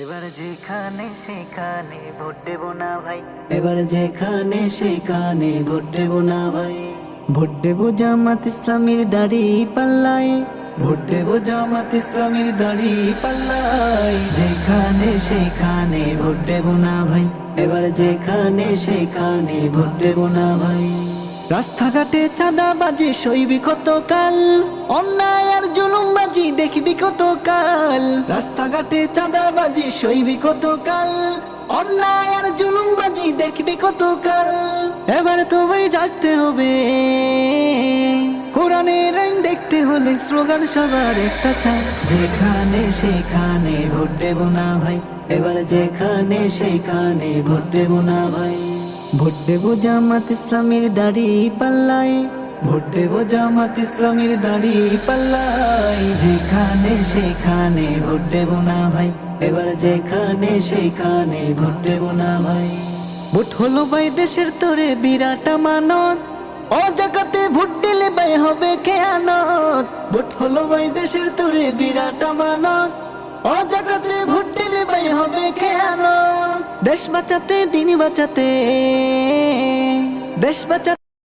এবার যেখানে সেখানে ভোট দেব না ভাই, এবার যেখানে সেখানে ভোট দেব না ভাই। ভোট দেব জামাত ইসলামীর দাড়ি পাল্লাই, ভোট দেব জামাত ইসলামীর দাড়ি পাল্লাই। যেখানে সেখানে ভোট দেব না ভাই, এবার যেখানে সেখানে ভোট দেব না ভাই। রাস্তাঘাটে চাঁদাবাজি সইবি কতকাল, অন্যায় আর জুলুমবাজি দেখবি কতকাল। রাস্তাঘাটে চাঁদাবাজি সইবি কতকাল, অন্যায় আর জুলুমবাজি দেখবি কতকাল। এবার তোমায় জাগতে হবে, কোরআনের আইন দেখতে হলে স্লোগান সবার একটা চাই। যেখানে সেখানে ভোট দেব না ভাই, এবার যেখানে সেখানে ভোট দেব না ভাই। ভোট দেব জামাত ইসলামীর দাড়ি পাল্লাই, ভোট দেব জামাত ইসলামীর দাড়ি পাল্লাই। যেখানে সেখানে ভোট দেব না ভাই, এবার যেখানে সেখানে ভোট দেব না ভাই। ভোট হলো ভাই দেশের তোরে বিরাট আমানত, ও জায়গাতে ভোট দিলে ভাই হবে খেয়ানত। ভোট হলো ভাই দেশের তোরে বিরাট আমানত, ও জায়গাতে ভোট দিলে ভাই হবে খেয়ানত। দেশ বাঁচাতে দিন বাঁচাতে, দেশ বাঁচাতে